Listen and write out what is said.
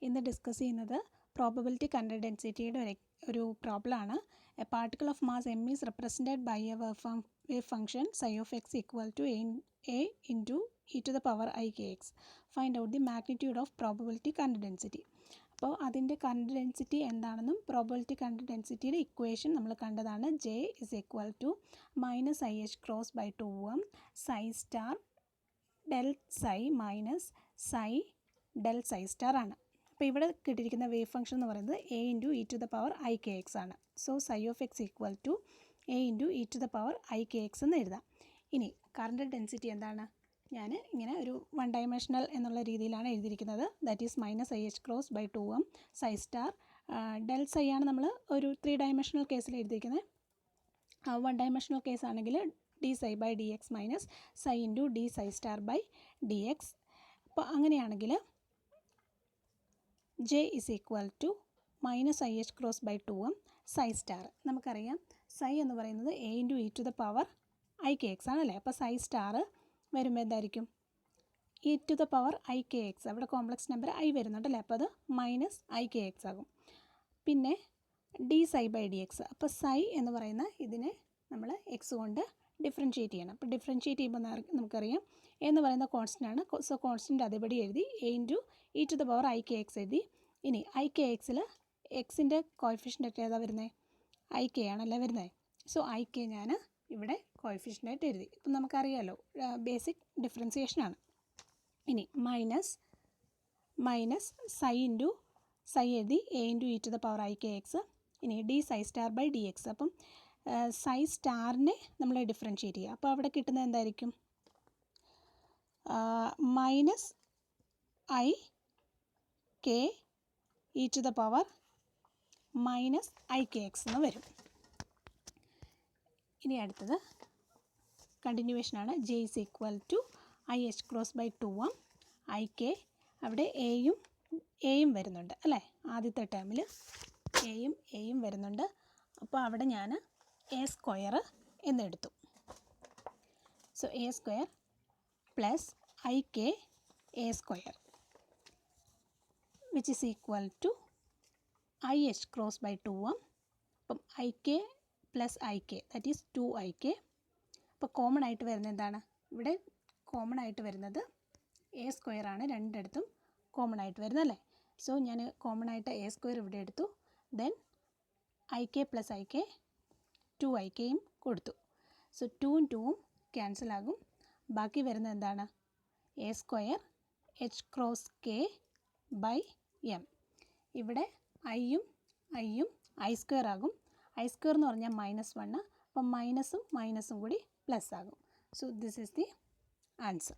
ഇന്ന് ഡിസ്കസ് ചെയ്യുന്നത് probability content ഡെൻസിറ്റിയുടെ ഒരു പ്രോബ്ലമാണ്. A particle of mass M is represented by a wave function psi of x equal to a into e to the power I kx. Find out the magnitude of probability content density. അപ്പോൾ അതിൻ്റെ current density എന്താണെന്നും probability current ഡെൻസിറ്റിയുടെ equation നമ്മൾ കണ്ടതാണ്. J is equal to minus IH cross by 2m psi star del psi minus psi del psi star ആണ്. അപ്പോൾ ഇവിടെ കിട്ടിയിരിക്കുന്ന wave function എന്ന് പറയുന്നത് a into E to the power I K X ആണ്. So psi of x equal to a into E to the power I K X എന്ന് എഴുതാം. ഇനി കറണ്ട് ഡെൻസിറ്റി എന്താണ്? ഞാൻ ഇങ്ങനെ ഒരു വൺ ഡയമെൻഷണൽ എന്നുള്ള രീതിയിലാണ് എഴുതിയിരിക്കുന്നത്. That is minus I H cross by 2m psi star del psi ആണ് നമ്മൾ ഒരു 3 ഡയമെൻഷണൽ കേസിൽ എഴുതിയിരിക്കുന്നത്. വൺ ഡയമെൻഷണൽ കേസ് ആണെങ്കിൽ D psi by D X minus psi into D psi star by D X. അപ്പോൾ അങ്ങനെയാണെങ്കിൽ J is equal to minus IH cross by 2m psi star. നമുക്കറിയാം psi എന്ന് പറയുന്നത് a into E to the power I K x ആണല്ലേ. അപ്പോൾ psi star വരുമ്പോൾ എന്തായിരിക്കും? E to the power I K x, അവിടെ കോംപ്ലക്സ് നമ്പർ ഐ വരുന്നുണ്ടല്ലേ, അപ്പോൾ അത് മൈനസ് ഐ കെ എക്സ് ആകും. പിന്നെ d psi by D X, അപ്പോൾ സൈ എന്ന് പറയുന്ന ഇതിനെ നമ്മൾ എക്സ് കൊണ്ട് ഡിഫറൻഷ്യേറ്റ് ചെയ്യണം. അപ്പോൾ ഡിഫറൻഷ്യേറ്റ് ചെയ്യുമ്പോൾ നമുക്കറിയാം എന്ന് പറയുന്ന കോൺസ്റ്റൻ്റ് ആണ്. സോ കോൺസ്റ്റൻ്റ് അതേപടി എഴുതി A into E to the power I K X എഴുതി. ഇനി ഐ കെ എക്സിൽ എക്സിൻ്റെ കോഎഫിഷ്യൻ്റ് ഏതാ വരുന്നത്? ഐ കെ ആണല്ലേ വരുന്നത്. സോ ഐ കെ ഞാൻ ഇവിടെ കോഎഫിഷ്യൻ്റായിട്ട് എഴുതി. ഇപ്പം നമുക്കറിയാമല്ലോ ബേസിക് ഡിഫറൻസിയേഷനാണ്. ഇനി മൈനസ് സൈ ഇൻറ്റു സൈ എഴുതി A into E to the power I K X. ഇനി D psi star by D X. അപ്പം സൈ സ്റ്റാറിനെ നമ്മൾ ഡിഫറൻഷ്യേറ്റ് ചെയ്യുക. അപ്പോൾ അവിടെ കിട്ടുന്നത് എന്തായിരിക്കും? Minus I K E to the power minus I K X എന്ന് വരും. ഇനി അടുത്തത് കണ്ടിന്യൂവേഷനാണ്. J is equal to I H cross by 2m I K. അവിടെ എയും വരുന്നുണ്ട് അല്ലേ, ആദ്യത്തെ ടേമിൽ എയും വരുന്നുണ്ട്. അപ്പോൾ അവിടെ ഞാൻ എ സ്ക്വയർ എന്നെടുത്തു. So A square plus I K A square which is equal to I H cross by 2m. അപ്പം I K plus I K that is 2IK. അപ്പോൾ കോമൺ ആയിട്ട് വരുന്നത് എന്താണ്? ഇവിടെ കോമൺ ആയിട്ട് വരുന്നത് എ സ്ക്വയർ ആണ്. രണ്ടിടത്തും കോമൺ ആയിട്ട് വരുന്നതല്ലേ. സോ ഞാൻ കോമൺ ആയിട്ട് എ സ്ക്വയർ ഇവിടെ എടുത്തു. Then I K plus I K 2IKയും കൊടുത്തു. സോ 2ഉം 2ഉം ക്യാൻസൽ ആകും. ബാക്കി വരുന്നത് എന്താണ്? A square H cross K by M. ഇവിടെ ഐയും ഐ സ്ക്വയർ ആകും. ഐ സ്ക്വയർ എന്ന് പറഞ്ഞാൽ -1, അപ്പം മൈനസും കൂടി പ്ലസ് ആകും. So this is the answer.